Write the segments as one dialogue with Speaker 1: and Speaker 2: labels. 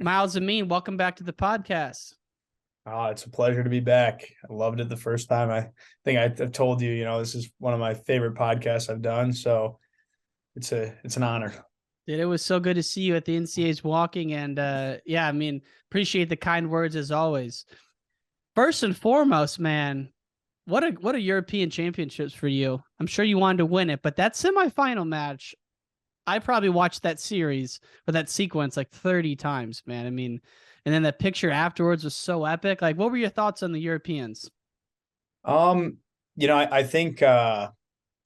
Speaker 1: Myles Amine, welcome back to the podcast.
Speaker 2: Oh, it's a pleasure to be back. I loved it the first time. I think I've told you, this is one of my favorite podcasts I've done. So it's an honor.
Speaker 1: Dude, it was so good to see you at the NCAA's walking, and appreciate the kind words as always. First and foremost, man, what a European Championships for you. I'm sure you wanted to win it, but that semifinal match, I probably watched that series or that sequence like 30 times, man. I mean, and then that picture afterwards was so epic. Like, what were your thoughts on the Europeans?
Speaker 2: Um, I think as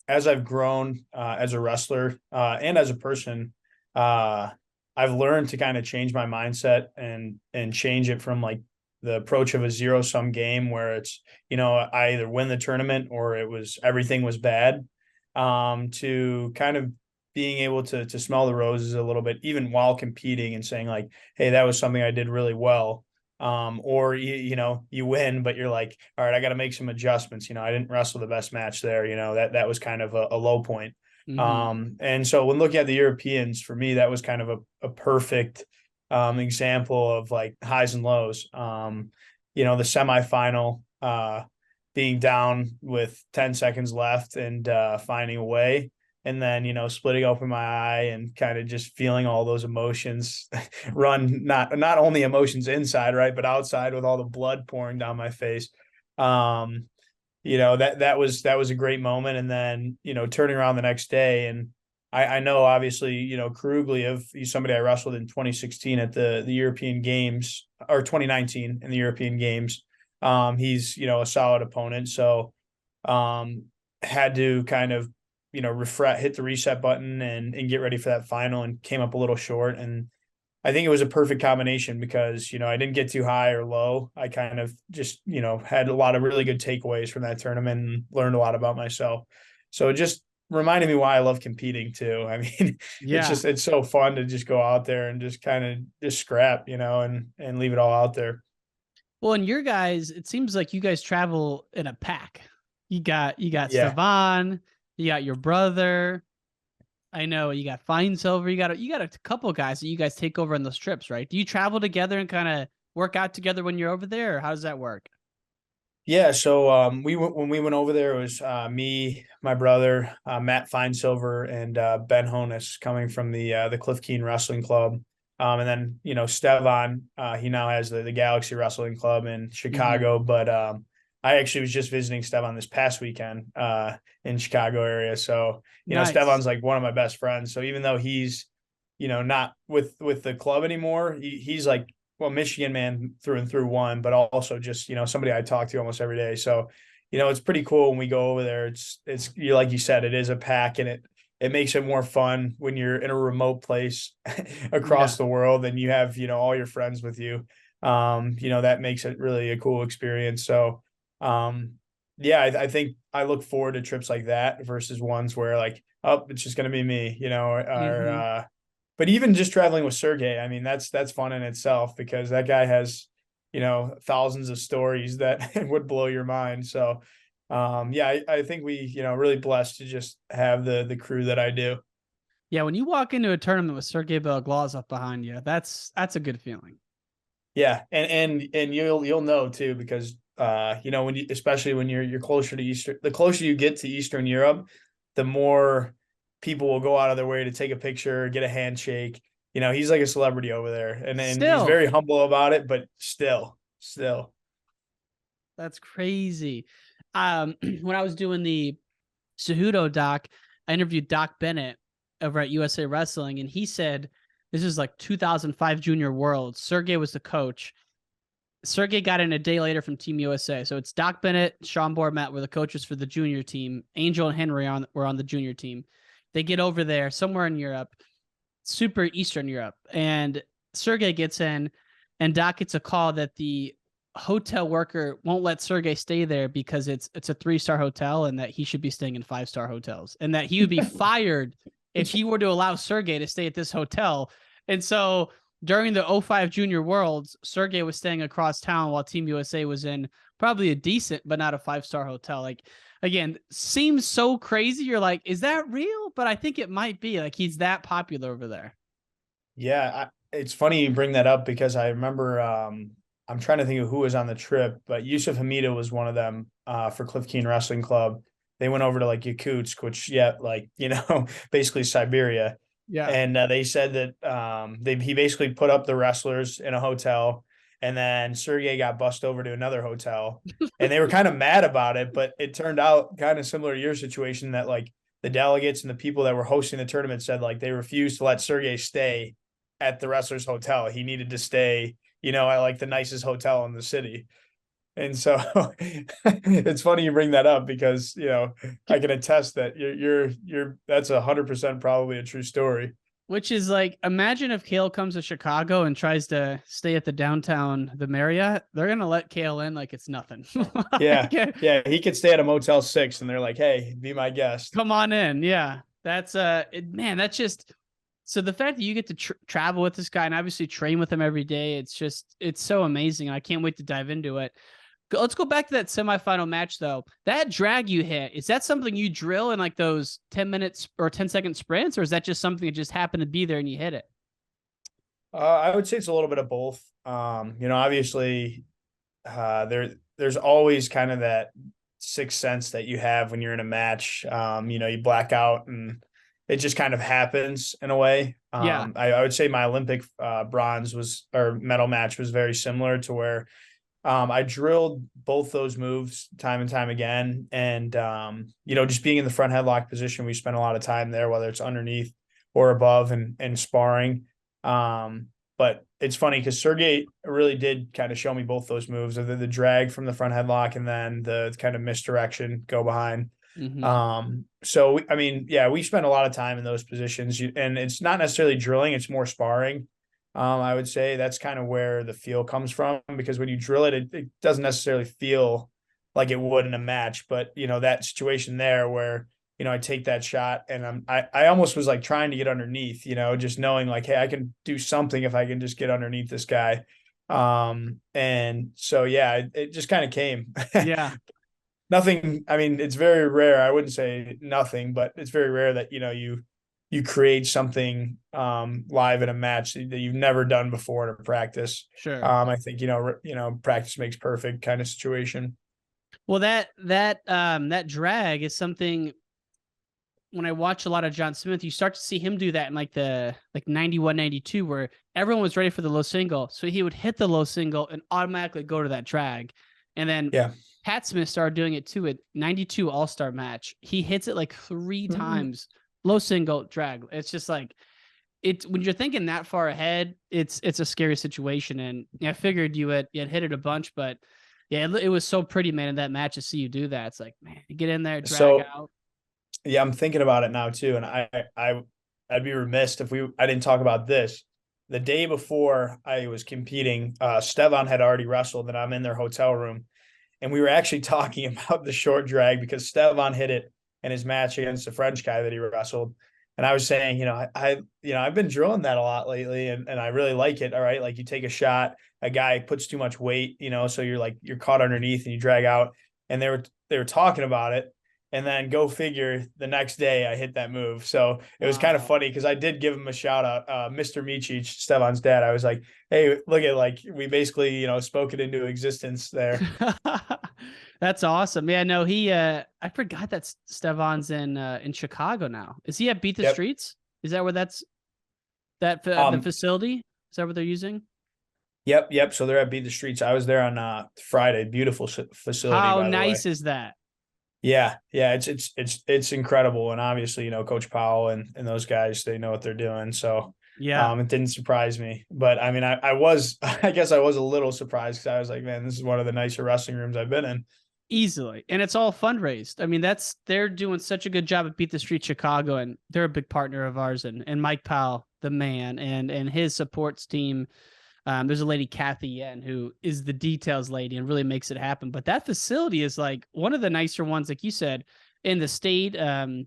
Speaker 2: I've grown as a wrestler and as a person, uh, I've learned to kind of change my mindset and change it from like the approach of a zero sum game where it's I either win the tournament or everything was bad, to kind of being able to smell the roses a little bit even while competing and saying like, hey, that was something I did really well. Or you win, but you're like, all right, I got to make some adjustments. I didn't wrestle the best match there. That was kind of a low point.
Speaker 1: Mm-hmm.
Speaker 2: And so when looking at the Europeans, for me, that was kind of a perfect example of like highs and lows. The semifinal, being down with 10 seconds left and finding a way, and then splitting open my eye and kind of just feeling all those emotions run, not only emotions inside, right, but outside, with all the blood pouring down my face. That was a great moment. And then turning around the next day, and I know obviously Krugli, he's somebody I wrestled in 2016 at the European Games, or 2019 in the European Games. He's a solid opponent, so had to kind of hit the reset button and get ready for that final, and came up a little short. And I think it was a perfect combination because, I didn't get too high or low. I kind of just, had a lot of really good takeaways from that tournament and learned a lot about myself. So it just reminded me why I love competing too. I mean,
Speaker 1: Yeah.
Speaker 2: it's so fun to just go out there and just kind of just scrap, and leave it all out there.
Speaker 1: Well, and your guys, it seems like you guys travel in a pack. You got
Speaker 2: Yeah.
Speaker 1: Stevan, you got your brother. I know you got Fine Silver. You got a couple guys that you guys take over on those trips, right? Do you travel together and kind of work out together when you're over there, or how does that work?
Speaker 2: Yeah, so when we went over there, it was me, my brother, Matt Finesilver, and Ben Honus, coming from the Cliff Keen Wrestling Club. And then Stevan, he now has the Galaxy Wrestling Club in
Speaker 1: Mm-hmm.
Speaker 2: Chicago. But I actually was just visiting Stevan this past weekend in Chicago area. So
Speaker 1: Nice.
Speaker 2: Stevan's like one of my best friends. So even though he's not with the club anymore, he's like, well, Michigan man through and through one, but also just, somebody I talk to almost every day. So, it's pretty cool when we go over there. It's you, like you said, it is a pack, and it makes it more fun when you're in a remote place across
Speaker 1: Yeah.
Speaker 2: the world and you have, all your friends with you. That makes it really a cool experience. So, um, yeah, I think I look forward to trips like that versus ones where like, oh, it's just going to be me, or
Speaker 1: Mm-hmm.
Speaker 2: but even just traveling with Sergey, I mean, that's fun in itself because that guy has, thousands of stories that would blow your mind. So, yeah, I think we, really blessed to just have the crew that I do.
Speaker 1: Yeah, when you walk into a tournament with Sergey Belglazov behind you, that's a good feeling.
Speaker 2: Yeah, and you'll know too because when you, especially when you're closer to Eastern, the closer you get to Eastern Europe, the more people will go out of their way to take a picture, get a handshake. He's like a celebrity over there, and he's
Speaker 1: Still,
Speaker 2: very humble about it, but still.
Speaker 1: that's crazy. When I was doing the Cejudo doc, I interviewed Doc Bennett over at USA Wrestling, and he said this is like 2005 Junior Worlds. Sergey was the coach. Sergey got in a day later from Team USA. So it's Doc Bennett, Sean Bormat were the coaches for the junior team. Angel and Henry were on the junior team. They get over there somewhere in Europe, super Eastern Europe, and Sergey gets in, and Doc gets a call that the hotel worker won't let Sergey stay there because it's a 3-star hotel and that he should be staying in 5-star hotels and that he would be fired if he were to allow Sergey to stay at this hotel. And so during the '05 Junior Worlds, Sergey was staying across town while Team USA was in probably a decent but not a 5-star hotel. Like, again, seems so crazy. You're like, is that real? But I think it might be. Like, he's that popular over there.
Speaker 2: Yeah, it's funny you bring that up because I remember I'm trying to think of who was on the trip, but Yusuf Hamida was one of them for Cliff Keen Wrestling Club. They went over to like Yakutsk, which like basically Siberia,
Speaker 1: Yeah.
Speaker 2: and they said that he basically put up the wrestlers in a hotel, and then Sergey got bussed over to another hotel, and they were kind of mad about it, but it turned out kind of similar to your situation that like the delegates and the people that were hosting the tournament said like they refused to let Sergey stay at the wrestler's hotel. He needed to stay, at like the nicest hotel in the city. And so it's funny you bring that up because, I can attest that that's 100% probably a true story.
Speaker 1: Which is like, imagine if Kale comes to Chicago and tries to stay at the Marriott. They're gonna let Kale in like it's nothing.
Speaker 2: Yeah.
Speaker 1: Like,
Speaker 2: Yeah. He could stay at a Motel 6 and they're like, hey, be my guest.
Speaker 1: come on in. Yeah, that's man. That's just so the fact that you get to travel with this guy and obviously train with him every day. It's so amazing. I can't wait to dive into it. Let's go back to that semifinal match though. That drag you hit, is that something you drill in like those 10 minutes or 10-second sprints, or is that just something that just happened to be there and you hit it?
Speaker 2: I would say it's a little bit of both. Obviously, there's always kind of that sixth sense that you have when you're in a match. You black out and it just kind of happens in a way.
Speaker 1: Yeah.
Speaker 2: I would say my Olympic bronze or medal match was very similar to where I drilled both those moves time and time again. And, just being in the front headlock position, we spent a lot of time there, whether it's underneath or above and sparring. But it's funny because Sergey really did kind of show me both those moves, the drag from the front headlock and then the kind of misdirection go behind. So, I mean, yeah, we spent a lot of time in those positions and it's not necessarily drilling, it's more sparring. I would say that's kind of where the feel comes from because when you drill it, it doesn't necessarily feel like it would in a match, but that situation there where, I take that shot and I almost was like trying to get underneath, just knowing like, hey, I can do something if I can just get underneath this guy. And so, yeah, it just kind of came.
Speaker 1: Yeah.
Speaker 2: Nothing. I mean, it's very rare. I wouldn't say nothing, but it's very rare that, you create something live in a match that you've never done before in a practice.
Speaker 1: Sure.
Speaker 2: I think, practice makes perfect kind of situation.
Speaker 1: Well, that drag is something when I watch a lot of John Smith, you start to see him do that in like 91, 92, where everyone was ready for the low single. So he would hit the low single and automatically go to that drag. And then Pat Smith started doing it too at 92 All-Star match. He hits it like 3 times, low single drag. It's just like, when you're thinking that far ahead, it's a scary situation. And I figured you had hit it a bunch, but yeah, it was so pretty, man, in that match to see you do that. It's like, man, you get in there, drag out.
Speaker 2: Yeah, I'm thinking about it now too, and I'd be remiss if I didn't talk about this. The day before I was competing, Stevan had already wrestled, and I'm in their hotel room, and we were actually talking about the short drag because Stevan hit it in his match against the French guy that he wrestled, and I was saying, I've been drilling that a lot lately, and I really like it. All right, like you take a shot, a guy puts too much weight, so you're caught underneath and you drag out, and they were talking about it. And then go figure, the next day I hit that move. So it was kind of funny because I did give him a shout out, Mr. Micic, Stevan's dad. I was like, hey, look at like we basically, spoke it into existence there.
Speaker 1: That's awesome. Yeah, no, I forgot that Stevan's in Chicago now. Is he at Beat the Streets? Is that where the facility? Is that what they're using?
Speaker 2: Yep. So they're at Beat the Streets. I was there on Friday. Beautiful facility.
Speaker 1: How nice is that?
Speaker 2: Yeah, it's incredible, and obviously, Coach Powell and those guys, they know what they're doing. So, it didn't surprise me, but I mean, I was, I guess, I was a little surprised because I was like, man, this is one of the nicer wrestling rooms I've been in.
Speaker 1: Easily, and it's all fundraised. I mean, they're doing such a good job at Beat the Street Chicago, and they're a big partner of ours, and Mike Powell, the man, and his supports team. There's a lady, Kathy Yen, who is the details lady and really makes it happen. But that facility is like one of the nicer ones, like you said, in the state.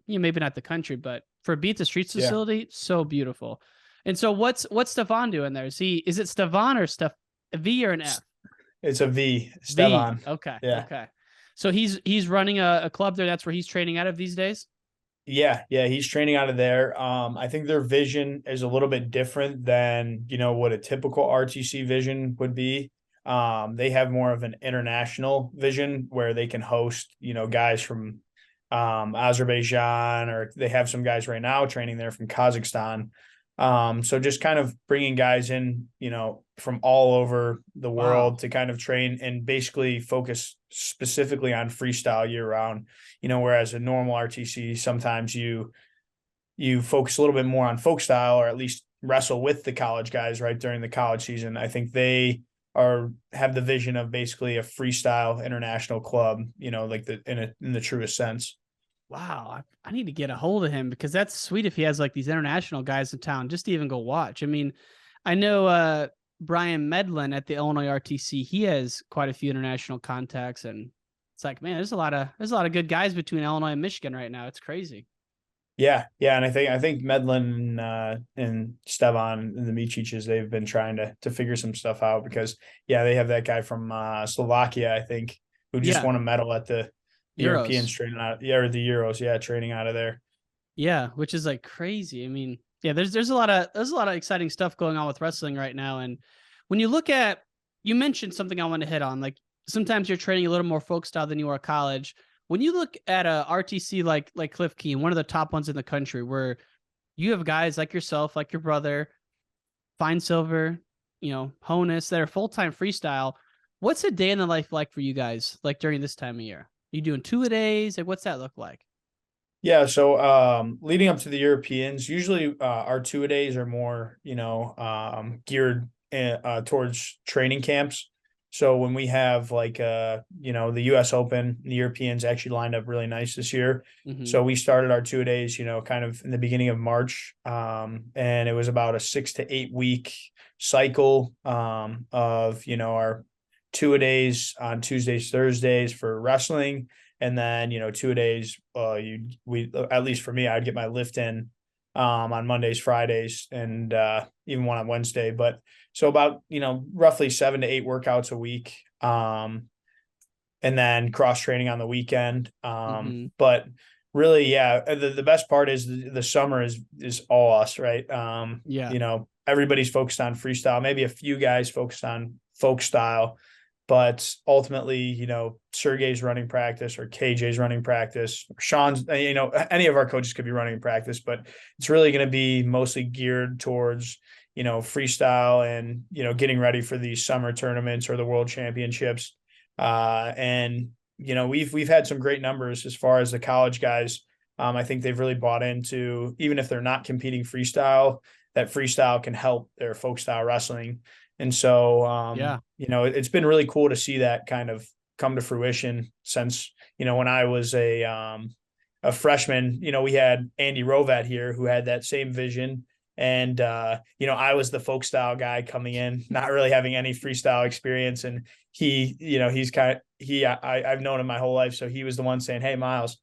Speaker 1: Maybe not the country, but for Beat the Streets facility, so beautiful. And so what's Stefan doing there? Is it Stefan or a V or an F?
Speaker 2: It's a V, Stefan.
Speaker 1: Okay.
Speaker 2: Yeah.
Speaker 1: Okay. So he's running a club there. That's where he's training out of these days.
Speaker 2: Yeah, yeah, he's training out of there. I think their vision is a little bit different than, what a typical RTC vision would be. They have more of an international vision where they can host, guys from Azerbaijan, or they have some guys right now training there from Kazakhstan. So just kind of bringing guys in, from all over the
Speaker 1: Wow.
Speaker 2: world to kind of train and basically focus specifically on freestyle year round. Whereas a normal RTC, sometimes you focus a little bit more on folk style, or at least wrestle with the college guys right during the college season. I think they have the vision of basically a freestyle international club, like in the truest sense.
Speaker 1: Wow, I need to get a hold of him because that's sweet if he has like these international guys in town just to even go watch. I mean, I know Brian Medlin at the Illinois RTC, he has quite a few international contacts, and it's like, man, there's a lot of good guys between Illinois and Michigan right now. It's crazy.
Speaker 2: Yeah, yeah, and I think Medlin and Stevan and the Miciches, they've been trying to figure some stuff out, because yeah, they have that guy from Slovakia, I think, who just
Speaker 1: Yeah,
Speaker 2: won a medal at the Europeans
Speaker 1: Euros.
Speaker 2: training out, yeah, or the Euros, yeah, training out of there.
Speaker 1: Yeah, which is like crazy. I mean, yeah, there's a lot of exciting stuff going on with wrestling right now. And when you look at, you mentioned something I want to hit on, like sometimes you're training a little more folk style than you are college. When you look at a RTC like Cliff Keen, one of the top ones in the country, where you have guys like yourself, like your brother, Fine Silver, Honus, that are full time freestyle. What's a day in the life like for you guys, like during this time of year? You doing 2 a days? Like, what's that look like?
Speaker 2: Yeah, so leading up to the Europeans, usually our two a days are more, geared towards training camps. So when we have like the US Open, the Europeans actually lined up really nice this year.
Speaker 1: Mm-hmm.
Speaker 2: So we started our two a days, kind of in the beginning of March. And it was about a 6 to 8 week cycle of, our two a days on Tuesdays, Thursdays for wrestling, and then 2 days we at least for me, I'd get my lift in on Mondays, Fridays, and even one on Wednesday. But so about roughly 7 to 8 workouts a week, and then cross training on the weekend.
Speaker 1: Mm-hmm.
Speaker 2: But really, yeah, the best part is the summer is all us, right?
Speaker 1: Yeah.
Speaker 2: Everybody's focused on freestyle, maybe a few guys focused on folk style, but ultimately, Sergey's running practice, or KJ's running practice, or Sean's, any of our coaches could be running practice, but it's really going to be mostly geared towards, freestyle and, getting ready for these summer tournaments or the world championships. And, we've had some great numbers as far as the college guys. I think they've really bought into, even if they're not competing freestyle, that freestyle can help their folk style wrestling. And so,
Speaker 1: Yeah.
Speaker 2: it's been really cool to see that kind of come to fruition since, when I was a freshman, we had Andy Rovat here who had that same vision. And, I was the folk style guy coming in, not really having any freestyle experience. And he, I've known him my whole life. So he was the one saying, "Hey, Myles,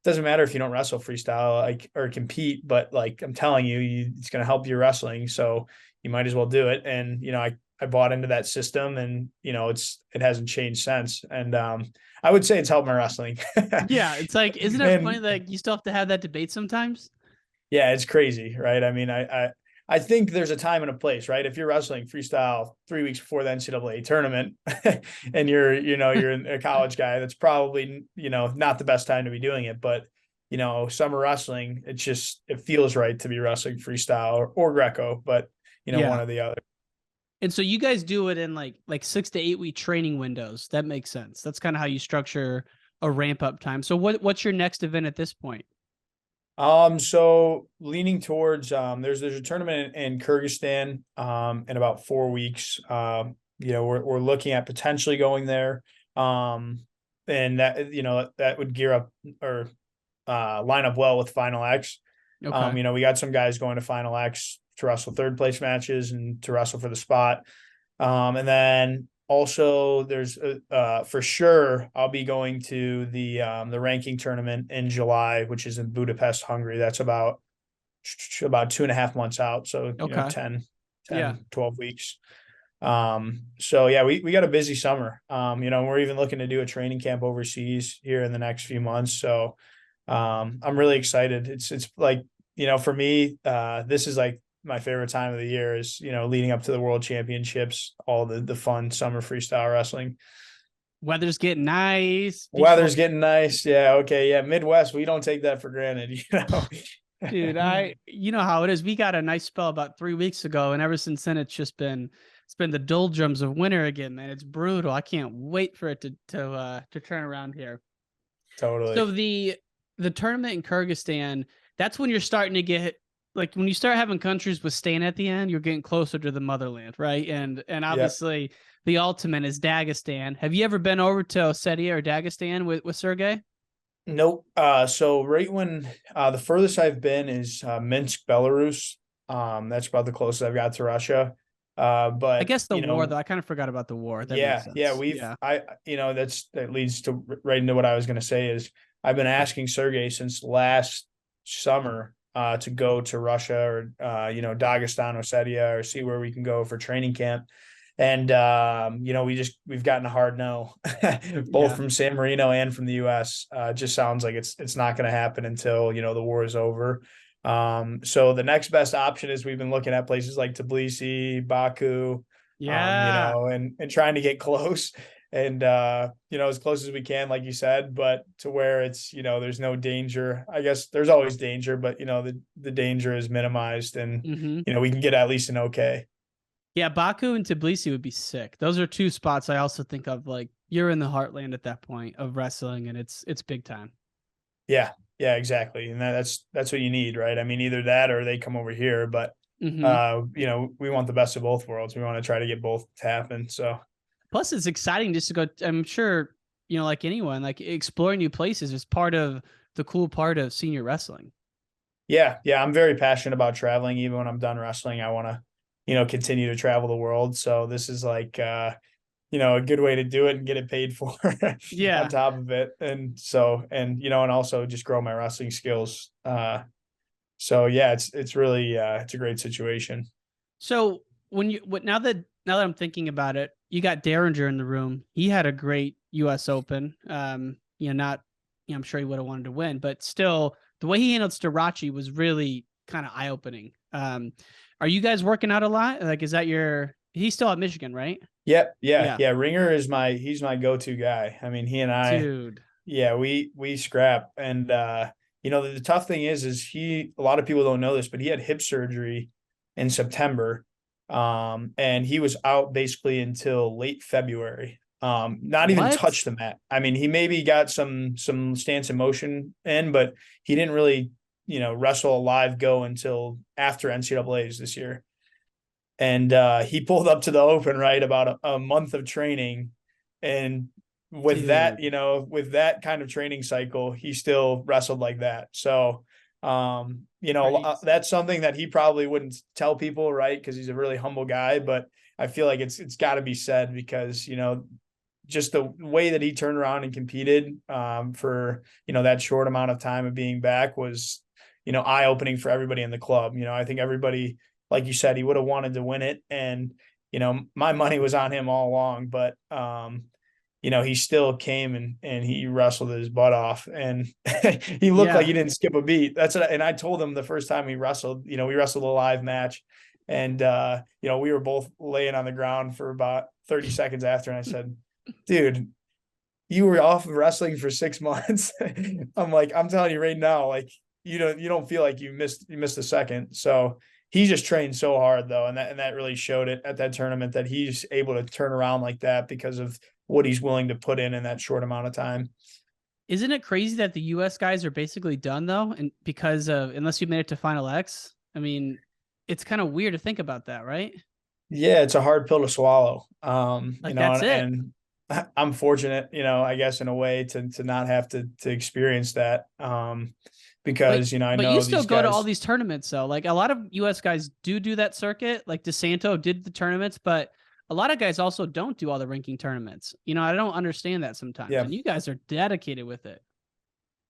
Speaker 2: doesn't matter if you don't wrestle freestyle, like, or compete, but like, I'm telling you, it's going to help your wrestling. So you might as well do it." And, I bought into that system, and, it hasn't changed since. And, I would say it's helped my wrestling.
Speaker 1: Yeah, it's like, isn't it funny
Speaker 2: And
Speaker 1: that you still have to have that debate sometimes?
Speaker 2: yeah, it's crazy, right? I mean, I think there's a time and a place, right? If you're wrestling freestyle 3 weeks before the NCAA tournament, and you're a college guy, that's probably, not the best time to be doing it. But, summer wrestling, it feels right to be wrestling freestyle or Greco, but, one
Speaker 1: Yeah.
Speaker 2: or the other.
Speaker 1: And so you guys do it in like 6 to 8 week training windows. That makes sense. That's kind of how you structure a ramp up time. So what's your next event at this point?
Speaker 2: So leaning towards there's a tournament in Kyrgyzstan in about 4 weeks. We're looking at potentially going there. Um, and that that would gear up, or line up well with Final X.
Speaker 1: Okay.
Speaker 2: We got some guys going to Final X to wrestle third place matches and to wrestle for the spot. And then also there's for sure I'll be going to the ranking tournament in July, which is in Budapest, Hungary. That's about 2.5 months out. So,
Speaker 1: Okay.
Speaker 2: 10,
Speaker 1: Yeah.
Speaker 2: 12 weeks. So yeah, we got a busy summer. We're even looking to do a training camp overseas here in the next few months. So, I'm really excited. It's like, for me, this is like my favorite time of the year is, leading up to the world championships, all the fun summer freestyle wrestling.
Speaker 1: Weather's getting nice. People,
Speaker 2: Weather's getting nice. Yeah. Okay. Yeah. Midwest, we don't take that for granted.
Speaker 1: dude, you know how it is. We got a nice spell about 3 weeks ago, and ever since then, it's been the doldrums of winter again, man. It's brutal. I can't wait for it to turn around here.
Speaker 2: Totally.
Speaker 1: So the tournament in Kyrgyzstan, that's when you're starting to get like when you start having countries with Stan at the end, you're getting closer to the motherland, right? And
Speaker 2: Yeah.
Speaker 1: obviously the ultimate is Dagestan. Have you ever been over to Ossetia or Dagestan with Sergey?
Speaker 2: Nope. So right when the furthest I've been is Minsk, Belarus. That's about the closest I've got to Russia.
Speaker 1: I
Speaker 2: But
Speaker 1: guess the war though. I kind of forgot about the war. That makes
Speaker 2: yeah,
Speaker 1: sense.
Speaker 2: we've
Speaker 1: Yeah.
Speaker 2: that leads to right into what I was going to say is I've been asking Sergey since last summer to go to Russia or Dagestan, Ossetia, or see where we can go for training camp. And we've gotten a hard no, both
Speaker 1: Yeah.
Speaker 2: from San Marino and from the U.S. It just sounds like it's not going to happen until the war is over. So the next best option is we've been looking at places like Tbilisi, Baku,
Speaker 1: Yeah.
Speaker 2: and trying to get close and as close as we can, like you said, but to where it's there's no danger. I guess there's always danger, but the danger is minimized, and
Speaker 1: Mm-hmm.
Speaker 2: we can get at least an okay.
Speaker 1: Yeah, Baku and Tbilisi would be sick. Those are two spots I also think of like you're in the heartland at that point of wrestling and it's big time.
Speaker 2: Yeah, yeah, exactly. And that's what you need, right? I mean, either that or they come over here, but
Speaker 1: Mm-hmm.
Speaker 2: we want the best of both worlds. We want to try to get both to happen. So
Speaker 1: Plus, it's exciting just to go. I'm sure, like anyone, like exploring new places is part of the cool part of senior wrestling.
Speaker 2: yeah, I'm very passionate about traveling. Even when I'm done wrestling, I want to, continue to travel the world. So this is like a good way to do it and get it paid for on
Speaker 1: Yeah.
Speaker 2: top of it. And so and also just grow my wrestling skills. So yeah, it's really it's a great situation.
Speaker 1: So now that I'm thinking about it, you got Derringer in the room. He had a great U.S. Open. Not, I'm sure he would have wanted to win, but still, the way he handled Starachi was really kind of eye opening. Are you guys working out a lot? Like, is that He's still at Michigan, right?
Speaker 2: Yep, yeah,
Speaker 1: Yeah,
Speaker 2: yeah. Ringer is he's my go-to guy. I mean, he and I,
Speaker 1: dude.
Speaker 2: yeah, we scrap. And the tough thing is a lot of people don't know this, but he had hip surgery in September. And he was out basically until late February. Not even
Speaker 1: What?
Speaker 2: touch the mat. I mean, he maybe got some stance and motion in, but he didn't really, wrestle a live go until after NCAA's this year. And he pulled up to the open, right, about a month of training, and
Speaker 1: Dude,
Speaker 2: with that kind of training cycle, he still wrestled like that. So
Speaker 1: crazy.
Speaker 2: that's something that he probably wouldn't tell people, right, because he's a really humble guy, but I feel like it's got to be said because just the way that he turned around and competed for that short amount of time of being back was eye opening for everybody in the club. I think everybody, like you said, he would have wanted to win it, and my money was on him all along, but he still came and he wrestled his butt off, and he looked like
Speaker 1: Yeah.
Speaker 2: he didn't skip a beat. And I told him the first time we wrestled, we wrestled a live match, and we were both laying on the ground for about 30 seconds after, and I said, dude, you were off of wrestling for 6 months. I'm telling you right now, like you don't feel like you missed a second. So he just trained so hard though, and that really showed it at that tournament that he's able to turn around like that because of what he's willing to put in that short amount of time.
Speaker 1: Isn't it crazy that the US guys are basically done though? And because of unless you made it to Final X, I mean, it's kind of weird to think about that, right?
Speaker 2: Yeah, it's a hard pill to swallow.
Speaker 1: Like that's it.
Speaker 2: And I'm fortunate, I guess in a way to not have to experience that.
Speaker 1: But
Speaker 2: Because, I
Speaker 1: but you
Speaker 2: know
Speaker 1: still
Speaker 2: these
Speaker 1: go to all
Speaker 2: guys.
Speaker 1: these tournaments though. Like a lot of US guys do that circuit. Like DeSanto did the tournaments, but a lot of guys also don't do all the ranking tournaments. I don't understand that sometimes.
Speaker 2: Yeah.
Speaker 1: And you guys are dedicated with it.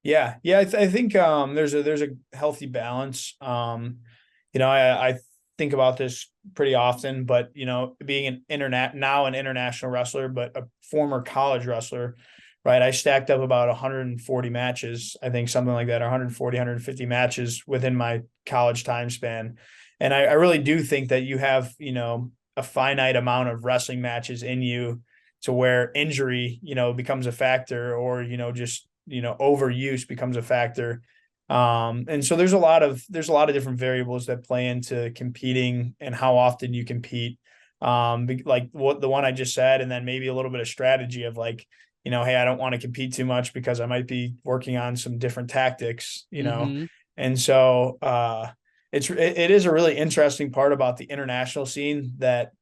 Speaker 2: Yeah. Yeah. I think there's a healthy balance. I think about this pretty often, but being an international wrestler, but a former college wrestler, right? I stacked up about 140 matches, I think something like that, 140, 150 matches within my college time span. And I really do think that you have, a finite amount of wrestling matches in you to where injury, becomes a factor, or, just, overuse becomes a factor. And so there's a lot of different variables that play into competing and how often you compete. Like what the one I just said, and then maybe a little bit of strategy of like, hey, I don't want to compete too much because I might be working on some different tactics.
Speaker 1: Mm-hmm.
Speaker 2: And so it is a really interesting part about the international scene that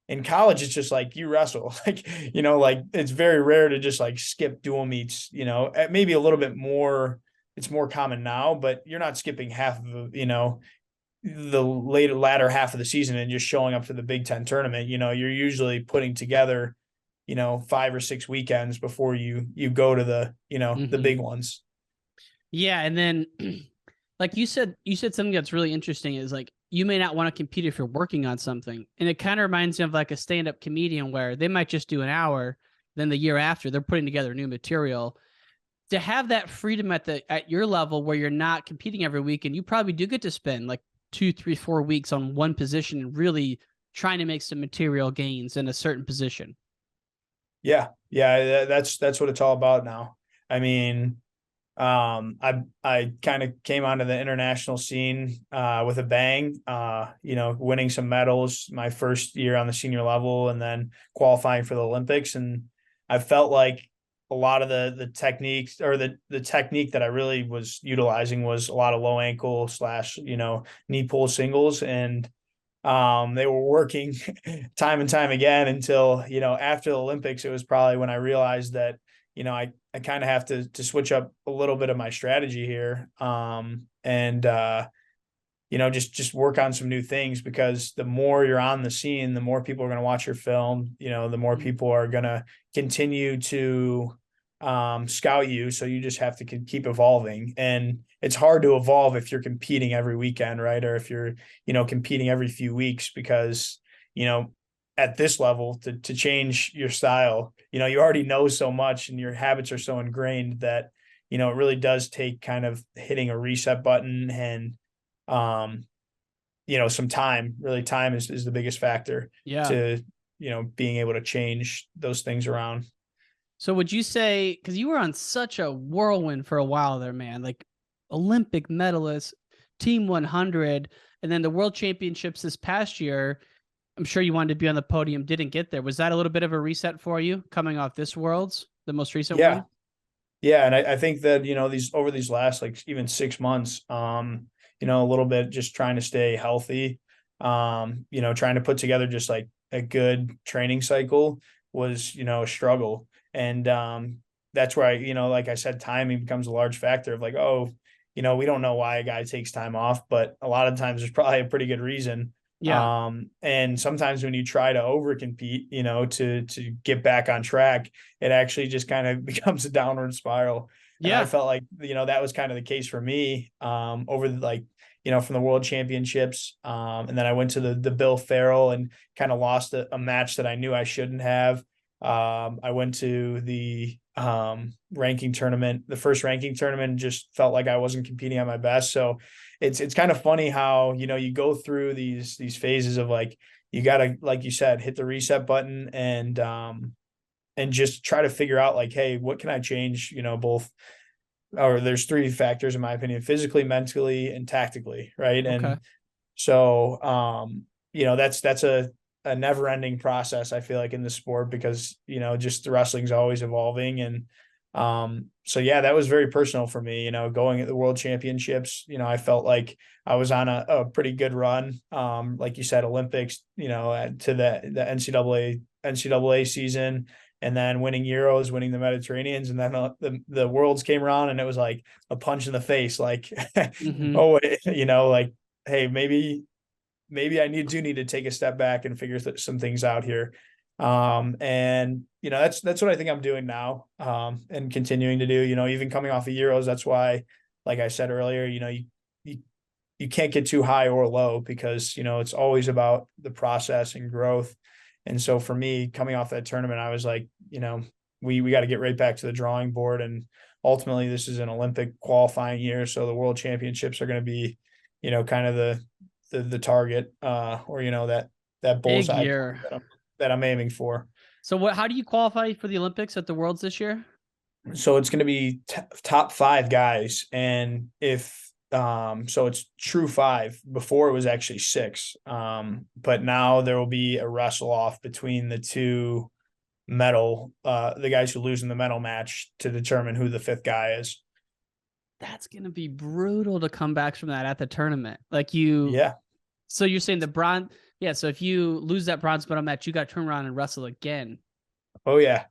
Speaker 2: in college it's just like you wrestle like it's very rare to just like skip dual meets, maybe a little bit more. It's more common now, but you're not skipping half of the latter half of the season and just showing up to the Big Ten tournament. You're usually putting together 5 or 6 weekends before you go to the
Speaker 1: Mm-hmm.
Speaker 2: big ones.
Speaker 1: Yeah, and then like you said something that's really interesting is like you may not want to compete if you're working on something. And it kind of reminds me of like a stand-up comedian where they might just do an hour, then the year after they're putting together new material. To have that freedom at your level where you're not competing every week, and you probably do get to spend like 2, 3, 4 weeks on one position and really trying to make some material gains in a certain position.
Speaker 2: Yeah, yeah, that's what it's all about now. I mean, I kind of came onto the international scene with a bang, winning some medals my first year on the senior level and then qualifying for the Olympics. And I felt like a lot of the techniques, or the technique that I really was utilizing, was a lot of low ankle slash, knee pull singles. And they were working time and time again until, after the Olympics, it was probably when I realized that, I kind of have to switch up a little bit of my strategy here. And just work on some new things, because the more you're on the scene, the more people are going to watch your film, the more people are going to continue to scout you. So you just have to keep evolving. And it's hard to evolve if you're competing every weekend, right? Or if you're, competing every few weeks, because, at this level to change your style, you already know so much and your habits are so ingrained that, it really does take kind of hitting a reset button and, um, some time. Really, time is the biggest factor
Speaker 1: Yeah.
Speaker 2: to, being able to change those things around.
Speaker 1: So would you say, because you were on such a whirlwind for a while there, man, like Olympic medalist, Team 100, and then the World Championships this past year, I'm sure you wanted to be on the podium, didn't get there. Was that a little bit of a reset for you coming off this Worlds, the most recent
Speaker 2: Yeah.
Speaker 1: one?
Speaker 2: Yeah. And I think that, these last, like, even 6 months, a little bit just trying to stay healthy, trying to put together just like a good training cycle was, a struggle. And that's where like I said, timing becomes a large factor of like, oh, we don't know why a guy takes time off, but a lot of times there's probably a pretty good reason.
Speaker 1: Yeah.
Speaker 2: And sometimes when you try to over compete, to get back on track, it actually just kind of becomes a downward spiral. And I
Speaker 1: Yeah.
Speaker 2: felt like, that was kind of the case for me, over from the world championships. And then I went to the Bill Farrell and kind of lost a match that I knew I shouldn't have. I went to the ranking tournament, the first ranking tournament, just felt like I wasn't competing at my best. So it's kind of funny how, you go through these phases of like, you gotta, like you said, hit the reset button and just try to figure out like, hey, what can I change, both, or there's three factors in my opinion: physically, mentally, and tactically. Right.
Speaker 1: Okay.
Speaker 2: And so, that's a never ending process, I feel like, in the sport, because, just the wrestling's always evolving. And, so yeah, that was very personal for me, going at the world championships, I felt like I was on a pretty good run. Like you said, Olympics, to the NCAA season, and then winning Euros, winning the Mediterraneans, and then the worlds came around, and it was like a punch in the face, like,
Speaker 1: Mm-hmm.
Speaker 2: oh, like, hey, maybe I do need to take a step back and figure some things out here. And that's what I think I'm doing now, and continuing to do, even coming off of Euros. That's why, like I said earlier, you, you can't get too high or low, because, it's always about the process and growth. And so for me, coming off that tournament, I was like, we got to get right back to the drawing board. And ultimately, this is an Olympic qualifying year, so the World Championships are going to be, kind of the target, or that
Speaker 1: Big
Speaker 2: bullseye point
Speaker 1: year.
Speaker 2: that I'm aiming for.
Speaker 1: So how do you qualify for the Olympics at the Worlds this year?
Speaker 2: So it's going to be top 5 guys, and so it's true 5. Before it was actually 6, but now there will be a wrestle off between the two the guys who lose in the medal match to determine who the 5th guy is.
Speaker 1: That's gonna be brutal to come back from that at the tournament.
Speaker 2: Yeah.
Speaker 1: So you're saying the bronze? Yeah. So if you lose that bronze medal match, you got to turn around and wrestle again.
Speaker 2: Oh yeah.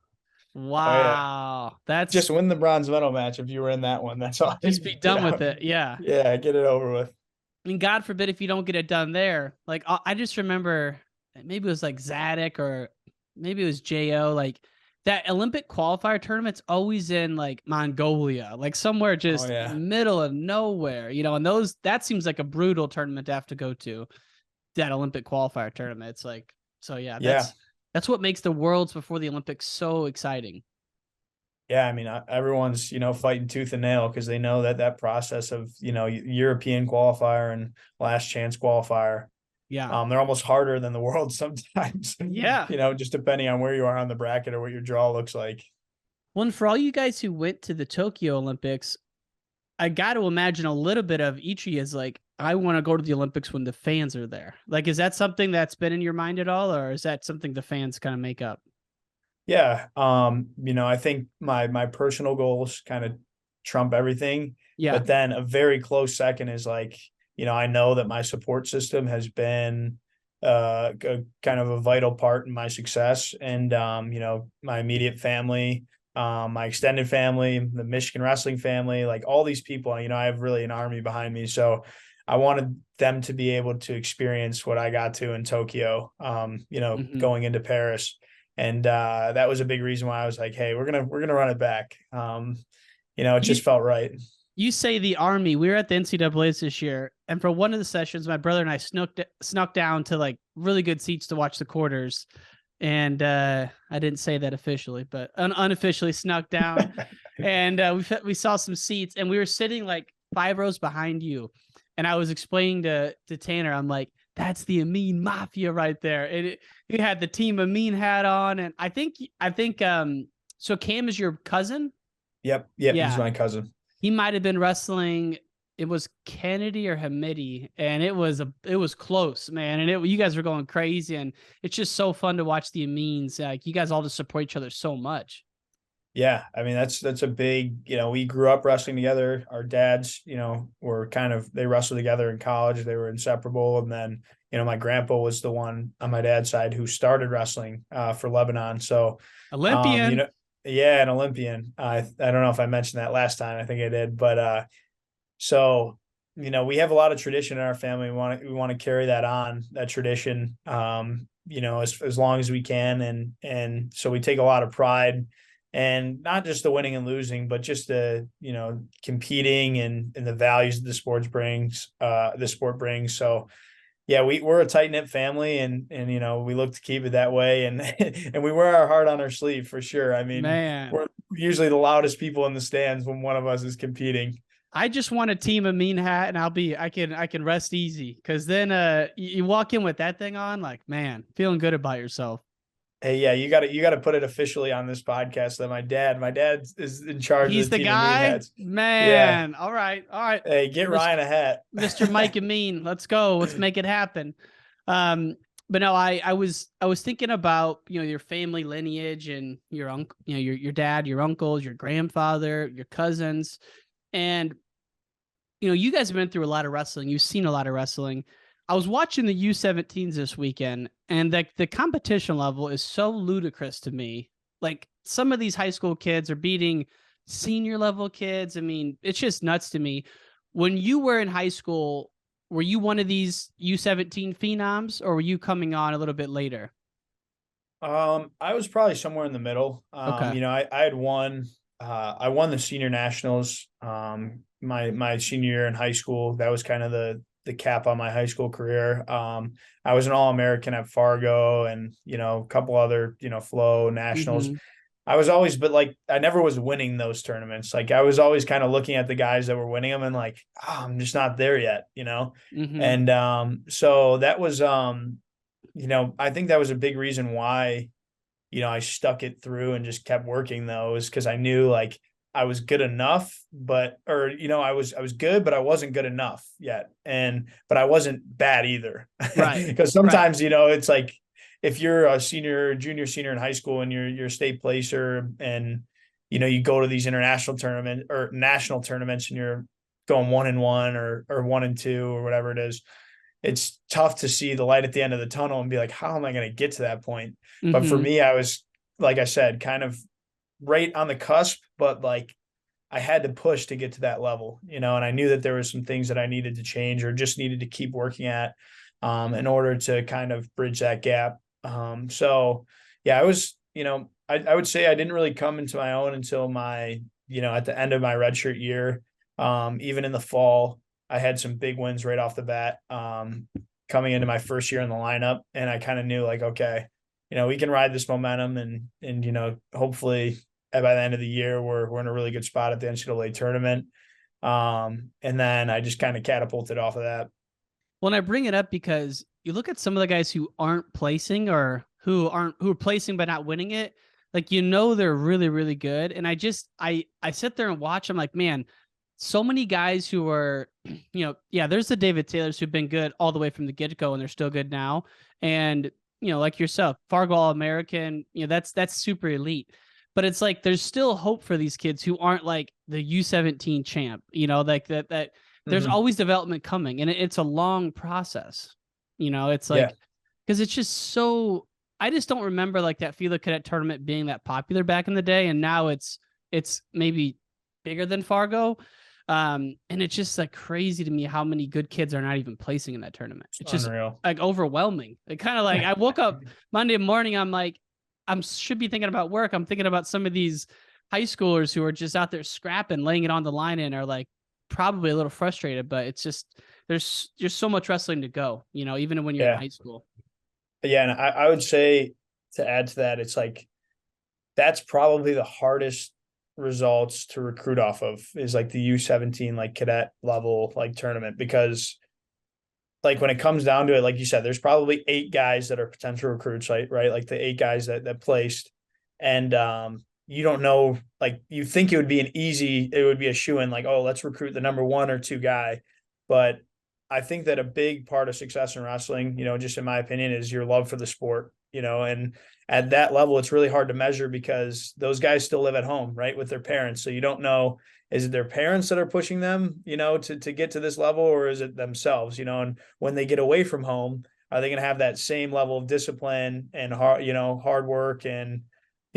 Speaker 2: Oh yeah.
Speaker 1: Wow, that's
Speaker 2: Just win the bronze medal match if you were in that one. That's all.
Speaker 1: just be done with it. Yeah.
Speaker 2: Yeah, get it over with.
Speaker 1: I mean, God forbid if you don't get it done there. Like I just remember maybe it was like Zadok or maybe it was Jo. Like that Olympic qualifier tournament's always in like Mongolia, like somewhere
Speaker 2: Oh
Speaker 1: just
Speaker 2: yeah.
Speaker 1: middle of nowhere, and that seems like a brutal tournament to have to go to, that Olympic qualifier tournament. It's like, so yeah,
Speaker 2: Yeah.
Speaker 1: that's what makes the Worlds before the Olympics so exciting.
Speaker 2: Yeah, I mean, everyone's fighting tooth and nail because they know that process of European qualifier and last chance qualifier,
Speaker 1: Yeah.
Speaker 2: they're almost harder than the world sometimes.
Speaker 1: Yeah.
Speaker 2: Just depending on where you are on the bracket or what your draw looks like.
Speaker 1: Well, and for all you guys who went to the Tokyo Olympics, I got to imagine a little bit of Ichi is like, I want to go to the Olympics when the fans are there. Like, is that something that's been in your mind at all, or is that something the fans kind of make up?
Speaker 2: Yeah, I think my personal goals kind of trump everything,
Speaker 1: Yeah.
Speaker 2: but then a very close second is like, I know that my support system has been kind of a vital part in my success, and my immediate family, my extended family, the Michigan wrestling family, like all these people, I have really an army behind me. So I wanted them to be able to experience what I got to in Tokyo, going into Paris. And that was a big reason why I was like, hey, we're gonna run it back. It
Speaker 1: You
Speaker 2: just felt right.
Speaker 1: you say the Army. We were at the NCAA's this year, and for one of the sessions, my brother and I snuck down to like really good seats to watch the quarters. And I didn't say that officially, but unofficially snuck down. And we saw some seats, and we were sitting like 5 rows behind you. And I was explaining to Tanner, I'm like, that's the Amine Mafia right there. And he had the Team Amine hat on, and I think so Cam is your cousin?
Speaker 2: Yep,
Speaker 1: Yeah.
Speaker 2: he's my cousin.
Speaker 1: He might have been wrestling. It was Kennedy or Hamidi, and it was close, man. And you guys were going crazy, and it's just so fun to watch the Amines. Like you guys all just support each other so much.
Speaker 2: Yeah, I mean that's a big, we grew up wrestling together. Our dads, were they wrestled together in college. They were inseparable. And then, my grandpa was the one on my dad's side who started wrestling for Lebanon. So
Speaker 1: Olympian.
Speaker 2: yeah, an Olympian. I don't know if I mentioned that last time. I think I did, but so we have a lot of tradition in our family. We want to carry that on, that tradition, as long as we can, and so we take a lot of pride, and not just the winning and losing, but just the competing and the values that the sport brings. So yeah, we're a tight knit family, and we look to keep it that way, and and we wear our heart on our sleeve for sure. I mean,
Speaker 1: Man,
Speaker 2: we're usually the loudest people in the stands when one of us is competing.
Speaker 1: I just want a Team Amine hat, and I can rest easy, because then you walk in with that thing on, like, man, feeling good about yourself.
Speaker 2: Hey, yeah, you got to put it officially on this podcast that my dad is in charge
Speaker 1: He's
Speaker 2: of the
Speaker 1: the
Speaker 2: Team Amine
Speaker 1: guy,
Speaker 2: hats. Yeah.
Speaker 1: man. All right.
Speaker 2: Hey, get Ryan a hat.
Speaker 1: Mr. Mike Amine, let's go. Let's make it happen. But no, I was thinking about your family lineage and your uncle, your dad, your uncles, your grandfather, your cousins, and you guys have been through a lot of wrestling. You've seen a lot of wrestling. I was watching the U17s this weekend, and the competition level is so ludicrous to me. Like some of these high school kids are beating senior level kids. I mean, it's just nuts to me. When you were in high school, were you one of these U17 phenoms, or were you coming on a little bit later?
Speaker 2: I was probably somewhere in the middle.
Speaker 1: Okay.
Speaker 2: I had won. I won the senior nationals. My senior year in high school. That was kind of the cap on my high school career. I was an All-American at Fargo, and a couple other Flow nationals.
Speaker 1: Mm-hmm.
Speaker 2: I was always, but like I never was winning those tournaments. Like I was always kind of looking at the guys that were winning them and like, oh, I'm just not there yet, you know?
Speaker 1: Mm-hmm.
Speaker 2: And so that was I think that was a big reason why, I stuck it through and just kept working those because I knew like I was good enough, I was good, but I wasn't good enough yet. But I wasn't bad either.
Speaker 1: Right.
Speaker 2: Because
Speaker 1: Right.
Speaker 2: sometimes, it's like if you're a senior, junior, senior in high school and you're a state placer and you go to these international tournament or national tournaments and you're going 1-1 or 1-2 or whatever it is, it's tough to see the light at the end of the tunnel and be like, how am I going to get to that point? But for
Speaker 1: Mm-hmm.
Speaker 2: me, I was, like I said, kind of right on the cusp, but like I had to push to get to that level, and I knew that there were some things that I needed to change or just needed to keep working at in order to kind of bridge that gap. So yeah, I was, I would say I didn't really come into my own until at the end of my redshirt year. Even in the fall, I had some big wins right off the bat. Coming into my first year in the lineup, and I kind of knew like, okay, we can ride this momentum and hopefully by the end of the year, we're in a really good spot at the NCAA tournament. And then I just kind of catapulted off of that.
Speaker 1: Well, and I bring it up because you look at some of the guys who aren't placing or who are placing but not winning it. Like, they're really, really good. And I sit there and watch. I'm like, man, so many guys who are, there's the David Taylors who've been good all the way from the get-go and they're still good now. And, like yourself, Fargo All-American, that's super elite. But it's like there's still hope for these kids who aren't like the U17 champ, like that there's
Speaker 2: Mm-hmm.
Speaker 1: always development coming and it's a long process. It's
Speaker 2: Yeah.
Speaker 1: like, because it's just so, I just don't remember like that Fila Cadet tournament being that popular back in the day. And now it's maybe bigger than Fargo. And it's just like crazy to me how many good kids are not even placing in that tournament. It's just
Speaker 2: Unreal.
Speaker 1: like overwhelming. It kind of like I woke up Monday morning, I'm like, should be thinking about work. I'm thinking about some of these high schoolers who are just out there scrapping, laying it on the line and are like probably a little frustrated, but it's just there's so much wrestling to go, even when you're in
Speaker 2: Yeah.
Speaker 1: high school.
Speaker 2: Yeah. And I would say to add to that, it's like that's probably the hardest results to recruit off of is like the U17 like cadet level like tournament because like when it comes down to it, like you said, there's probably 8 guys that are potential recruits, right? Like the 8 guys that placed. And you don't know, like you think it would be a shoe in, like, oh, let's recruit the number 1 or 2 guy. But I think that a big part of success in wrestling, just in my opinion, is your love for the sport, and at that level, it's really hard to measure because those guys still live at home, right, with their parents. So you don't know, is it their parents that are pushing them, to get to this level, or is it themselves, and when they get away from home, are they going to have that same level of discipline and hard work and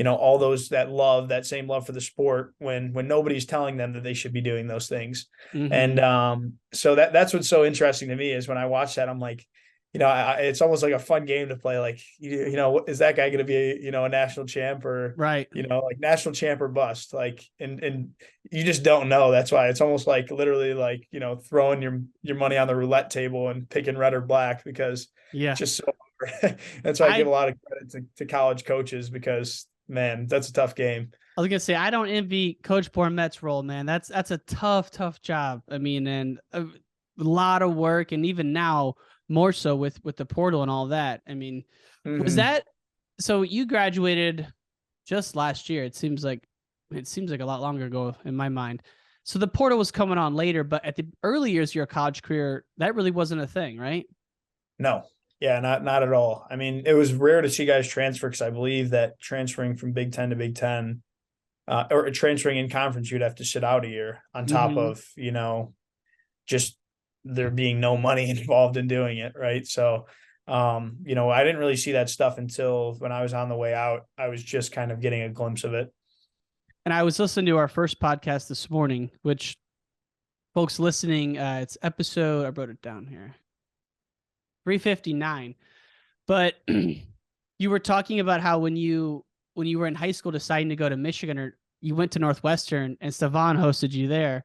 Speaker 2: all those that same love for the sport when nobody's telling them that they should be doing those things.
Speaker 1: Mm-hmm.
Speaker 2: And so that's what's so interesting to me is when I watch that, I'm like, it's almost like a fun game to play. Like, is that guy going to be a national champ or
Speaker 1: Right.
Speaker 2: like national champ or bust? Like, and you just don't know. That's why it's almost like literally like throwing your money on the roulette table and picking red or black because
Speaker 1: Yeah.
Speaker 2: it's just so. That's why I give
Speaker 1: I
Speaker 2: a lot of credit to college coaches because man, that's a tough game.
Speaker 1: I was gonna say I don't envy Coach Bourmet's role, man. That's a tough job. I mean, and a lot of work, and even now more so with the portal and all that. I mean, was
Speaker 2: Mm-hmm.
Speaker 1: that so? You graduated just last year. It seems like a lot longer ago in my mind. So the portal was coming on later, but at the early years of your college career, that really wasn't a thing, right?
Speaker 2: No, yeah, not at all. I mean, it was rare to see guys transfer because I believe that transferring from Big Ten to Big Ten, or transferring in conference, you'd have to sit out a year on top
Speaker 1: Mm-hmm.
Speaker 2: of just there being no money involved in doing it, right? So, I didn't really see that stuff until when I was on the way out. I was just kind of getting a glimpse of it.
Speaker 1: And I was listening to our first podcast this morning, which folks listening, it's episode, I wrote it down here, 359. But you were talking about how when you were in high school deciding to go to Michigan, or you went to Northwestern and Stevan hosted you there.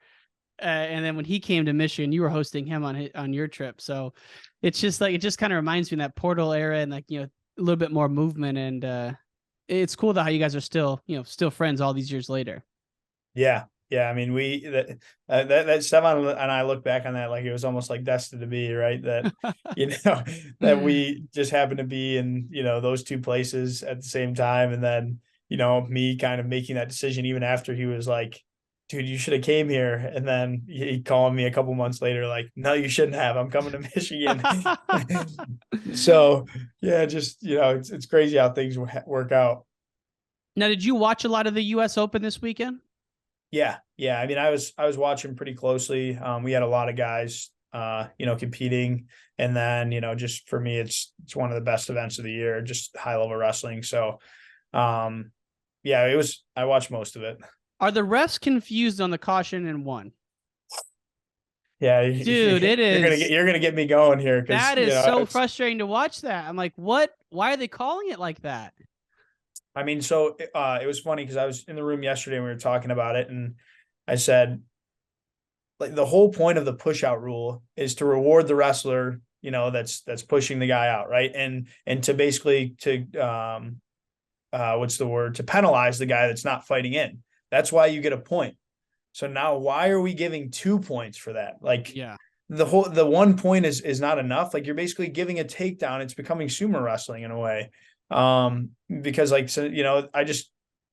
Speaker 1: And then when he came to Michigan, you were hosting him on your trip. So it's just like, it just kind of reminds me of that portal era and like, a little bit more movement. And it's cool that how you guys are still, still friends all these years later.
Speaker 2: Yeah. Yeah. I mean, that Stefan and I look back on that like it was almost like destined to be, right? That, you know, that we just happened to be in, those two places at the same time. And then, me kind of making that decision even after he was like, dude, you should have came here. And then he called me a couple months later, like, no, you shouldn't have. I'm coming to Michigan. So yeah, just, it's crazy how things work out.
Speaker 1: Now, did you watch a lot of the U.S. Open this weekend?
Speaker 2: Yeah, yeah. I mean, I was watching pretty closely. We had a lot of guys, competing, and then just for me, it's one of the best events of the year, just high level wrestling. So, um, yeah, I watched most of it.
Speaker 1: Are the refs confused on the caution in one?
Speaker 2: Yeah,
Speaker 1: Dude, it is.
Speaker 2: you're gonna get me going here because
Speaker 1: That is so frustrating to watch that. I'm like, what? Why are they calling it like that?
Speaker 2: I mean, so it was funny because I was in the room yesterday and we were talking about it, and I said, like, the whole point of the push out rule is to reward the wrestler, that's pushing the guy out, right? And to basically what's the word, to penalize the guy that's not fighting in. That's why you get a point. So now why are we giving 2 points for that? Like,
Speaker 1: Yeah.
Speaker 2: the 1 point is not enough. Like, you're basically giving a takedown. It's becoming sumo wrestling in a way. Because, like, so,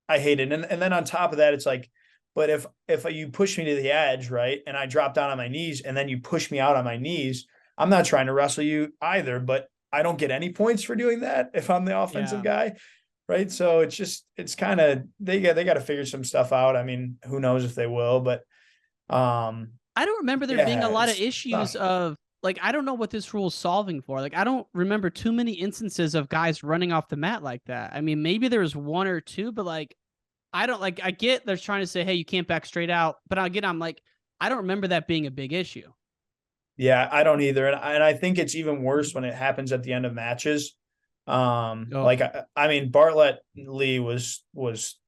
Speaker 2: I hate it. And then on top of that, it's like, but if you push me to the edge, right, and I drop down on my knees and then you push me out on my knees, I'm not trying to wrestle you either, but I don't get any points for doing that if I'm the offensive guy, right? So it's kind of, they got to figure some stuff out. I mean, who knows if they will, but
Speaker 1: I don't remember there being a
Speaker 2: yeah,
Speaker 1: lot of
Speaker 2: it's
Speaker 1: issues
Speaker 2: tough.
Speaker 1: of like, I don't know what this rule is solving for. Like, I don't remember too many instances of guys running off the mat like that. I mean, maybe there was one or two, but like, I don't like, I get they're trying to say, hey, you can't back straight out. But again, I'm like, I don't remember that being a big issue.
Speaker 2: Yeah, I don't either, and I think it's even worse when it happens at the end of matches.
Speaker 1: Oh,
Speaker 2: Like, I mean, Bartlett Lee was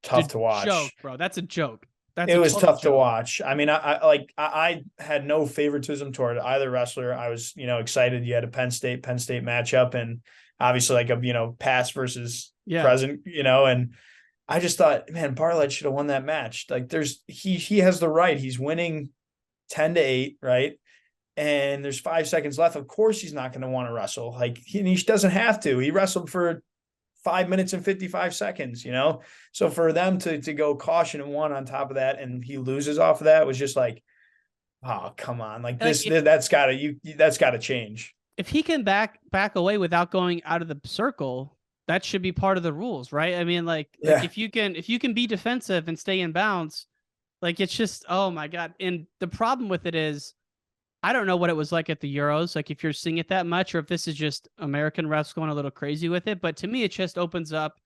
Speaker 2: tough
Speaker 1: it's a
Speaker 2: to
Speaker 1: joke,
Speaker 2: watch.
Speaker 1: bro. That's a joke. That's
Speaker 2: It
Speaker 1: a
Speaker 2: was
Speaker 1: total
Speaker 2: tough to
Speaker 1: joke.
Speaker 2: watch. I mean, I had no favoritism toward either wrestler. I was, excited. You had a Penn State matchup, and obviously like a, past versus
Speaker 1: Yeah.
Speaker 2: present, and I just thought, man, Bartlett should have won that match. Like, he has the right. He's winning 10-8, right? And there's 5 seconds left. Of course, he's not going to want to wrestle. Like, he doesn't have to. He wrestled for 5 minutes and 55 seconds, So for them to go caution and one on top of that, and he loses off of that, was just like, oh, come on. Like,
Speaker 1: Like
Speaker 2: that's gotta change.
Speaker 1: if he can back away without going out of the circle, that should be part of the rules, right? I mean, like
Speaker 2: Yeah.
Speaker 1: if you can be defensive and stay in bounds, like it's just, oh my god. And the problem with it is, I don't know what it was like at the Euros, like if you're seeing it that much, or if this is just American refs going a little crazy with it. But to me, it just opens up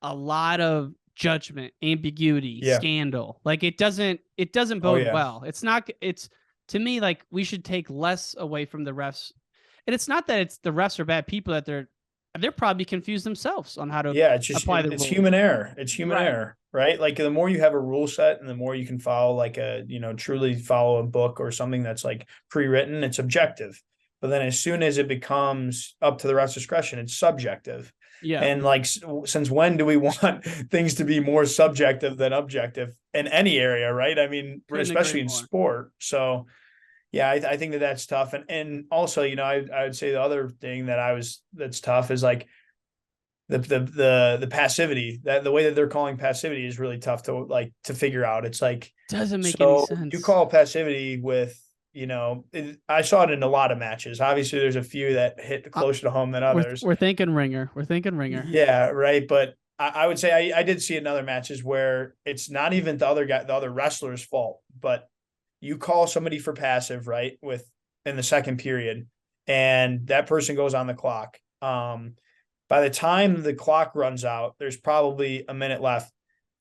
Speaker 1: a lot of judgment, ambiguity,
Speaker 2: Yeah.
Speaker 1: scandal. Like it doesn't
Speaker 2: Oh,
Speaker 1: bode
Speaker 2: yeah.
Speaker 1: well. It's not. It's to me like we should take less away from the refs, and it's not that it's the refs are bad people, that they're probably confused themselves on how to
Speaker 2: Yeah.
Speaker 1: apply the
Speaker 2: It's
Speaker 1: rules.
Speaker 2: human error. It's human
Speaker 1: Right.
Speaker 2: error, right? Like, the more you have a rule set and the more you can follow, like, truly follow a book or something that's like pre-written, it's objective. But then as soon as it becomes up to the ref's discretion, it's subjective.
Speaker 1: Yeah.
Speaker 2: And, like, since when do we want things to be more subjective than objective in any area, right? I mean,
Speaker 1: Couldn't agree
Speaker 2: especially in
Speaker 1: more.
Speaker 2: sport. So yeah, I think that's tough. And also, I would say the other thing that's tough is like the passivity, that the way that they're calling passivity is really tough to figure out. It's like,
Speaker 1: Doesn't make any
Speaker 2: so you
Speaker 1: sense.
Speaker 2: call passivity with, I saw it in a lot of matches. Obviously, there's a few that hit
Speaker 1: Uh,
Speaker 2: closer to home than
Speaker 1: we're
Speaker 2: others.
Speaker 1: we're thinking ringer. We're thinking ringer.
Speaker 2: Yeah, right. But I would say I did see in other matches where it's not even the other wrestler's fault, but you call somebody for passive, right? In the second period, and that person goes on the clock. By the time the clock runs out, there's probably a minute left.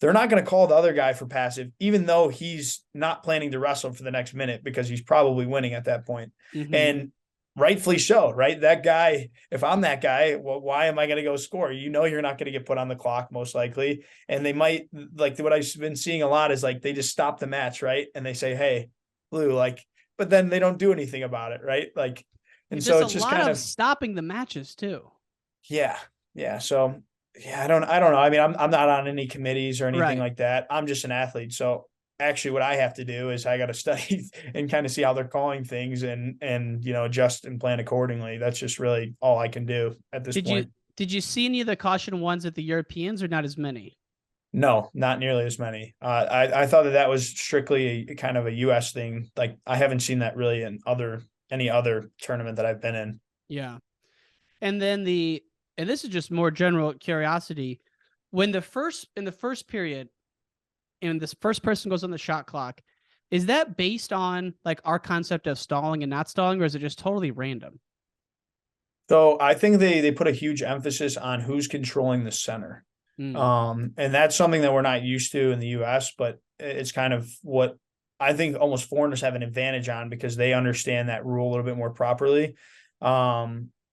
Speaker 2: They're not going to call the other guy for passive, even though he's not planning to wrestle for the next minute because he's probably winning at that point.
Speaker 1: Mm-hmm.
Speaker 2: And rightfully so, right? That guy, if I'm that guy, well, why am I going to go score? You're not going to get put on the clock most likely. And they might, like, what I've been seeing a lot is like they just stop the match, right? And they say, hey, Blue, like, but then they don't do anything about it, right? Like, and
Speaker 1: There's
Speaker 2: so
Speaker 1: a
Speaker 2: it's just
Speaker 1: lot
Speaker 2: kind
Speaker 1: of
Speaker 2: of,
Speaker 1: stopping the matches too.
Speaker 2: yeah, yeah. So Yeah, I don't know. I mean, I'm not on any committees or anything
Speaker 1: Right.
Speaker 2: like that. I'm just an athlete. So actually what I have to do is I got to study and kind of see how they're calling things and adjust and plan accordingly. That's just really all I can do at this
Speaker 1: Did you
Speaker 2: point.
Speaker 1: did you see any of the caution ones at the Europeans or not as many?
Speaker 2: No, not nearly as many. I thought that was strictly kind of a US thing. Like I haven't seen that really in any other tournament that I've been in.
Speaker 1: Yeah. And then and this is just more general curiosity. When in the first period, and this first person goes on the shot clock, is that based on like our concept of stalling and not stalling, or is it just totally random?
Speaker 2: So I think they put a huge emphasis on who's controlling the center.
Speaker 1: Mm.
Speaker 2: And that's something that we're not used to in the US, but it's kind of what I think almost foreigners have an advantage on because they understand that rule a little bit more properly.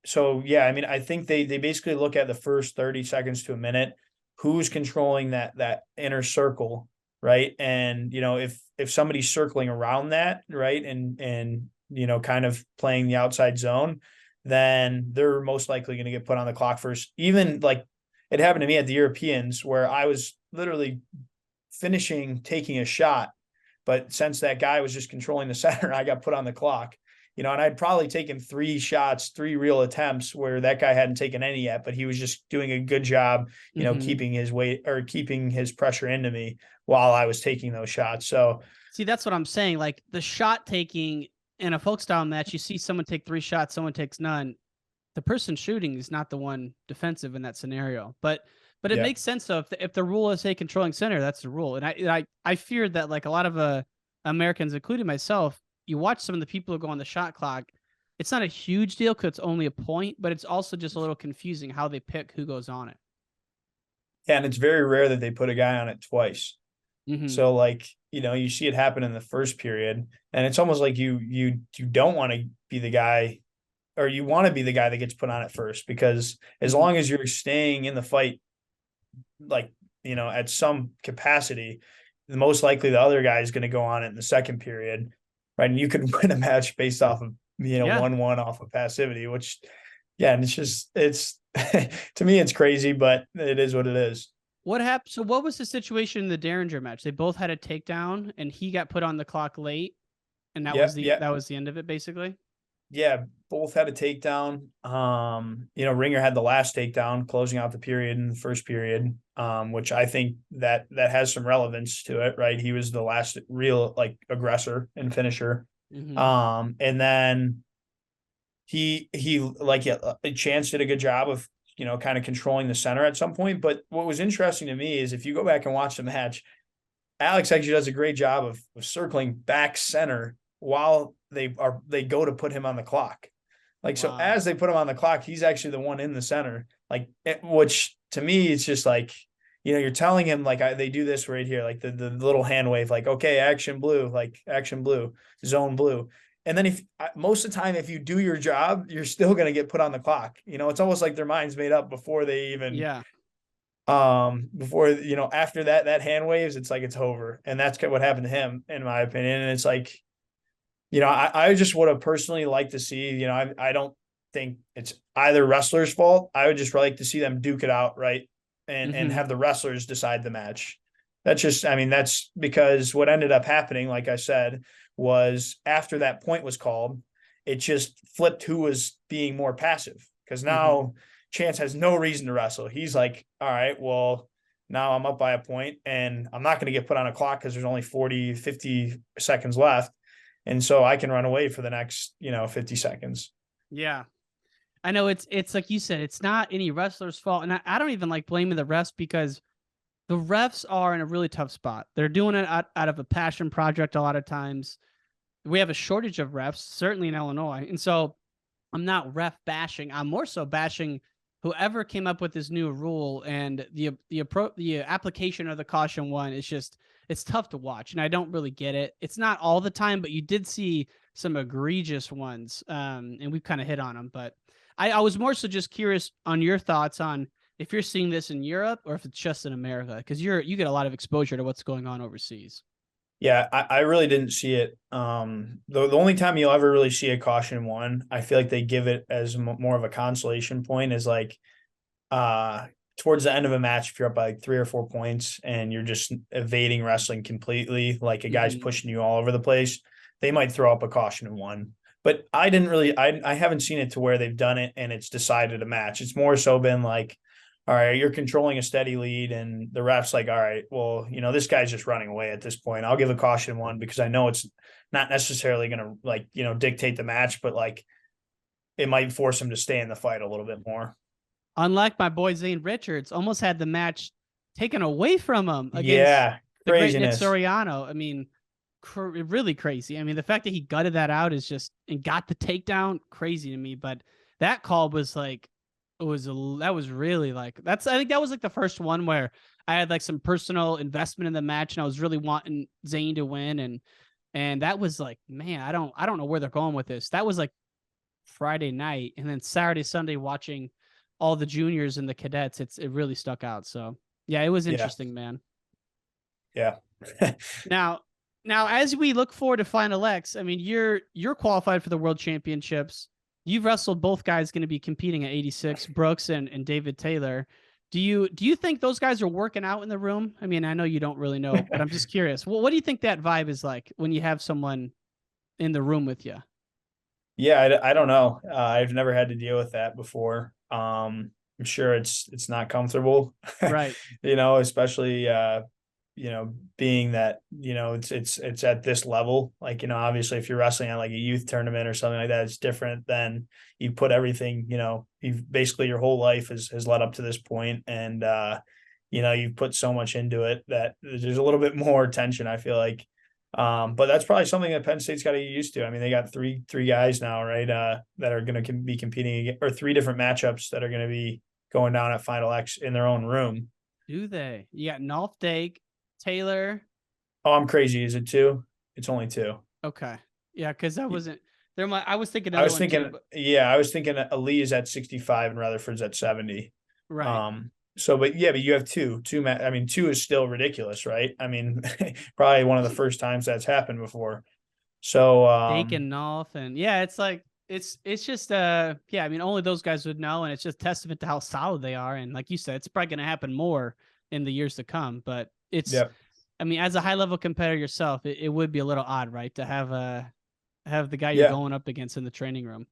Speaker 2: So yeah, I mean, I think they basically look at the first 30 seconds to a minute, who's controlling that inner circle, right? And if somebody's circling around that, right, and kind of playing the outside zone, then they're most likely going to get put on the clock first. Even like it happened to me at the Europeans where I was literally finishing taking a shot, but since that guy was just controlling the center, I got put on the clock. And I'd probably taken 3 shots, 3 real attempts where that guy hadn't taken any yet, but he was just doing a good job,
Speaker 1: Mm-hmm.
Speaker 2: keeping his weight or keeping his pressure into me while I was taking those shots. So
Speaker 1: See, that's what I'm saying. Like the shot taking in a folk style match, you see someone take 3 shots, someone takes none. The person shooting is not the one defensive in that scenario. But it
Speaker 2: yeah,
Speaker 1: makes sense though if the rule is hey controlling center, that's the rule. And I feared that like a lot of Americans, including myself, you watch some of the people who go on the shot clock. It's not a huge deal because it's only a point, but it's also just a little confusing how they pick who goes on it.
Speaker 2: and it's very rare that they put a guy on it twice.
Speaker 1: Mm-hmm.
Speaker 2: So like, you see it happen in the first period and it's almost like you don't want to be the guy or you want to be the guy that gets put on it first because as
Speaker 1: Mm-hmm.
Speaker 2: long as you're staying in the fight like, at some capacity, the most likely the other guy is going to go on it in the second period, right? And you could win a match based off of,
Speaker 1: Yeah.
Speaker 2: 1-1 off of passivity, which yeah, and it's to me it's crazy, but it is what it is.
Speaker 1: What happened? So what was the situation in the Derringer match? They both had a takedown, and he got put on the clock late, and
Speaker 2: Yep, yep.
Speaker 1: that was the end of it, basically.
Speaker 2: Yeah, both had a takedown. Ringer had the last takedown, closing out the period in the first period, which I think that has some relevance to it, right? He was the last real like aggressor and finisher.
Speaker 1: Mm-hmm.
Speaker 2: And then he like yeah, Chance did a good job of kind of controlling the center at some point. But what was interesting to me is if you go back and watch the match, Alex actually does a great job of circling back center while they go to put him on the clock. Like so,
Speaker 1: Wow.
Speaker 2: as they put him on the clock, he's actually the one in the center. Like, which to me, it's just like, you're telling him like they do this right here, like the little hand wave, like okay, action blue, zone blue. And then if most of the time, if you do your job, you're still going to get put on the clock. It's almost like their mind's made up before they even
Speaker 1: Yeah.
Speaker 2: before after that hand waves it's like it's over and that's what happened to him in my opinion and it's like I just would have personally liked to see I don't think it's either wrestler's fault. I would just like to see them duke it out right and
Speaker 1: Mm-hmm.
Speaker 2: have the wrestlers decide the match. That's just I mean that's because what ended up happening like I said was after that point was called it just flipped who was being more passive because
Speaker 1: Mm-hmm.
Speaker 2: now Chance has no reason to wrestle. He's like, all right, well, now I'm up by a point and I'm not going to get put on a clock because there's only 40, 50 seconds left. And so I can run away for the next, 50 seconds.
Speaker 1: Yeah. I know it's like you said, it's not any wrestler's fault. And I don't even like blaming the refs because the refs are in a really tough spot. They're doing it out of a passion project a lot of times. We have a shortage of refs, certainly in Illinois. And so I'm not ref bashing. I'm more so bashing whoever came up with this new rule and the application of the caution one is just it's tough to watch and I don't really get it. It's not all the time, but you did see some egregious ones, and we've kind of hit on them. But I was more so just curious on your thoughts on if you're seeing this in Europe or if it's just in America because you get a lot of exposure to what's going on overseas.
Speaker 2: Yeah, I really didn't see it. The only time you'll ever really see a caution one, I feel like they give it as more of a consolation point is like towards the end of a match, if you're up by like 3 or 4 points and you're just evading wrestling completely, like a guy's
Speaker 1: Mhm.
Speaker 2: pushing you all over the place, they might throw up a caution in one. But I didn't really, I haven't seen it to where they've done it and it's decided a match. It's more so been like, all right, you're controlling a steady lead, and the ref's like, all right, well, this guy's just running away at this point. I'll give a caution one because I know it's not necessarily going to like, dictate the match, but like it might force him to stay in the fight a little bit more.
Speaker 1: Unlike my boy Zane Richards, almost had the match taken away from him against
Speaker 2: Yeah,
Speaker 1: the great Nick
Speaker 2: craziness.
Speaker 1: Soriano. I mean, really crazy. I mean, the fact that he gutted that out is just and got the takedown crazy to me. But that call was like, that was really like I think that was like the first one where I had like some personal investment in the match and I was really wanting Zane to win and that was like, man, I don't know where they're going with this. That was like Friday night, and then Saturday, Sunday watching all the juniors and the cadets. It really stuck out. So yeah, it was
Speaker 2: Yeah,
Speaker 1: interesting, man.
Speaker 2: yeah.
Speaker 1: Now, as we look forward to Final X, I mean, you're qualified for the World Championships. You've wrestled both guys going to be competing at 86, Brooks and David Taylor. Do you think those guys are working out in the room? I mean, I know you don't really know, but I'm just curious. What do you think that vibe is like when you have someone in the room with you?
Speaker 2: Yeah, I don't know. I've never had to deal with that before. I'm sure it's not comfortable,
Speaker 1: Right.
Speaker 2: especially being that it's at this level. Like obviously, if you're wrestling at like a youth tournament or something like that, it's different than you put everything. You've basically your whole life has led up to this point, and you've put so much into it that there's a little bit more tension. I feel like. But that's probably something that Penn State's got to get used to. I mean, they got three guys now, right? That are going to be competing again, or three different matchups that are going to be going down at Final X in their own room.
Speaker 1: Do they? You got Nolf Dake, Taylor.
Speaker 2: Oh, I'm crazy. Is it two? It's only two.
Speaker 1: Okay. Yeah, because that wasn't there. I was thinking
Speaker 2: I
Speaker 1: another
Speaker 2: was
Speaker 1: one too,
Speaker 2: thinking,
Speaker 1: but
Speaker 2: yeah, I was thinking Ali is at 65 and Rutherford's at 70.
Speaker 1: right.
Speaker 2: So, but yeah, but you have two. I mean, two is still ridiculous, right? I mean, probably one of the first times that's happened before. So,
Speaker 1: Dake and Nolf, and yeah, it's like it's just yeah, I mean only those guys would know, and it's just testament to how solid they are. And like you said, it's probably gonna happen more in the years to come. But it's
Speaker 2: yeah,
Speaker 1: I mean, as a high level competitor yourself, it would be a little odd, right? To have the guy you're
Speaker 2: yeah.
Speaker 1: going up against in the training room.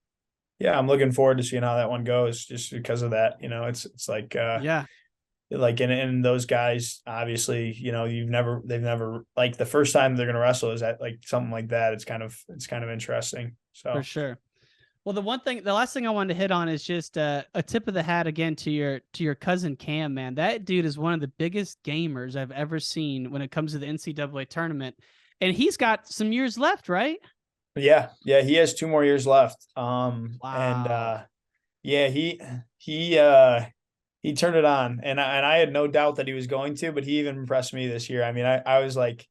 Speaker 2: Yeah, I'm looking forward to seeing how that one goes just because of that. It's
Speaker 1: Yeah,
Speaker 2: like in those guys, obviously, they've never like the first time they're gonna wrestle is at like something like that. It's kind of interesting.
Speaker 1: for
Speaker 2: So
Speaker 1: sure. Well, the last thing I wanted to hit on is just a tip of the hat again to your cousin Cam, man. That dude is one of the biggest gamers I've ever seen when it comes to the NCAA tournament, and he's got some years left, right?
Speaker 2: yeah, he has 2 more years left. And
Speaker 1: Wow.
Speaker 2: yeah, he turned it on, and I had no doubt that he was going to, but he even impressed me this year. I mean, I was like,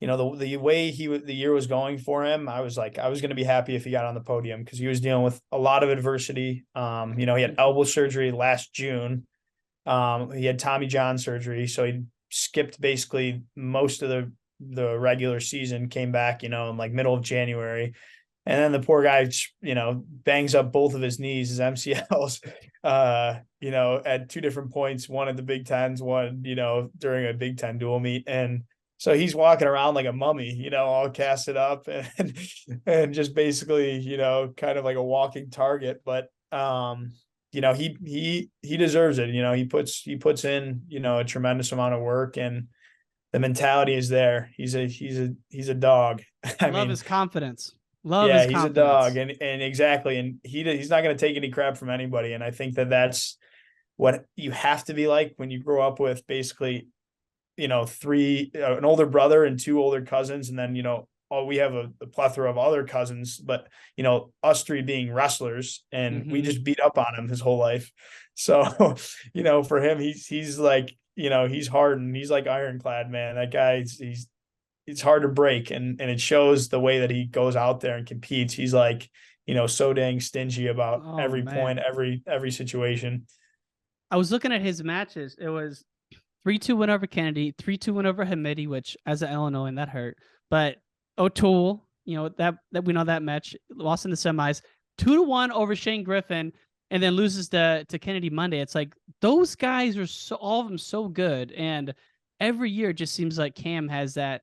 Speaker 2: the way the year was going for him, I was like, I was going to be happy if he got on the podium because he was dealing with a lot of adversity. He had elbow surgery last June. He had Tommy John surgery, so he skipped basically most of the regular season, came back, in like middle of January. And then the poor guy, bangs up both of his knees, his MCLs, at two different points, one at the Big Tens, one, during a Big Ten dual meet. And so he's walking around like a mummy, all casted up and just basically, kind of like a walking target. But he deserves it. He puts in, a tremendous amount of work, and the mentality is there. He's a dog. I
Speaker 1: Love
Speaker 2: mean,
Speaker 1: his confidence. Love his
Speaker 2: yeah, he's a dog,
Speaker 1: confidence.
Speaker 2: and exactly, and he's not going to take any crap from anybody. And I think that's what you have to be like when you grow up with basically, three an older brother and two older cousins, and then we have a plethora of other cousins, but us three being wrestlers, and we
Speaker 1: Mm-hmm.
Speaker 2: just beat up on him his whole life. So, for him, he's like, he's hardened. He's like ironclad, man. That guy, it's hard to break, and it shows the way that he goes out there and competes. He's like, so dang stingy about
Speaker 1: Oh
Speaker 2: every point,
Speaker 1: man.
Speaker 2: every situation.
Speaker 1: I was looking at his matches. It was 3-2 win over Kennedy, 3-2 win over Hamidi, which as an Illinois, that hurt. But O'Toole, that we know that match, lost in the semis, 2-1 over Shane Griffin. and then loses to Kennedy Monday. It's like those guys are so, all of them so good, and every year it just seems like Cam has that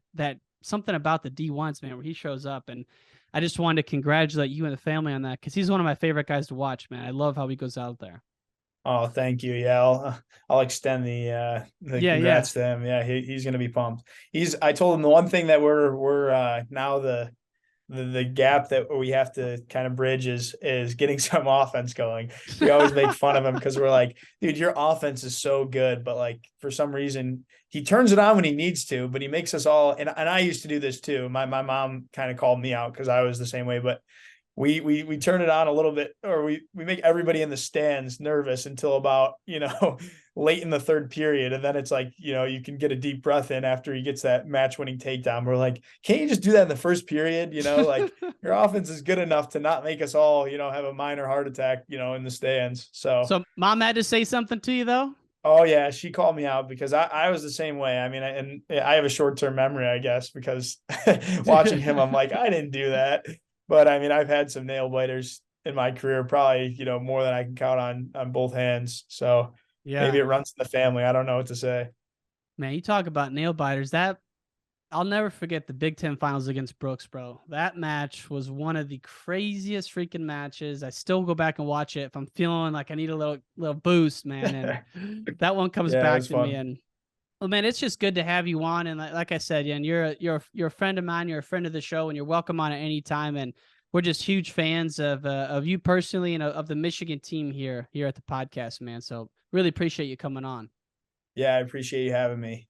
Speaker 1: something about the D1s, man, where he shows up. And I just wanted to congratulate you and the family on that, because he's one of my favorite guys to watch, man. I love how he goes out there.
Speaker 2: Oh, thank you. Yeah, I'll extend the
Speaker 1: Yeah, yeah.
Speaker 2: congrats to him. Yeah, he's gonna be pumped. I told him the one thing that we're now the gap that we have to kind of bridge is getting some offense going. We always make fun of him because we're like, dude, your offense is so good, but like for some reason he turns it on when he needs to, but he makes us all, and I used to do this too. My mom kind of called me out because I was the same way, but we turn it on a little bit, or we make everybody in the stands nervous until about, late in the third period. And then it's like, you can get a deep breath in after he gets that match winning takedown. We're like, can't you just do that in the first period? Like your offense is good enough to not make us all, have a minor heart attack, in the stands. So,
Speaker 1: So mom had to say something to you though?
Speaker 2: oh yeah, she called me out because I was the same way. I mean, and I have a short-term memory, I guess, because watching him, I'm like, I didn't do that. But I mean, I've had some nail biters in my career, probably, more than I can count on both hands. So maybe
Speaker 1: Yeah.
Speaker 2: it runs in the family. I don't know what to say.
Speaker 1: Man, you talk about nail biters. That I'll never forget the Big Ten Finals against Brooks, bro. That match was one of the craziest freaking matches. I still go back and watch it if I'm feeling like I need a little boost, man. And that one comes
Speaker 2: Yeah, it
Speaker 1: back
Speaker 2: was
Speaker 1: to me.
Speaker 2: fun.
Speaker 1: And well, man, it's just good to have you on. And like I said, yeah, and you're a friend of mine. You're a friend of the show, and you're welcome on at any time. And we're just huge fans of you personally and of the Michigan team here at the podcast, man. So really appreciate you coming on.
Speaker 2: Yeah, I appreciate you having me.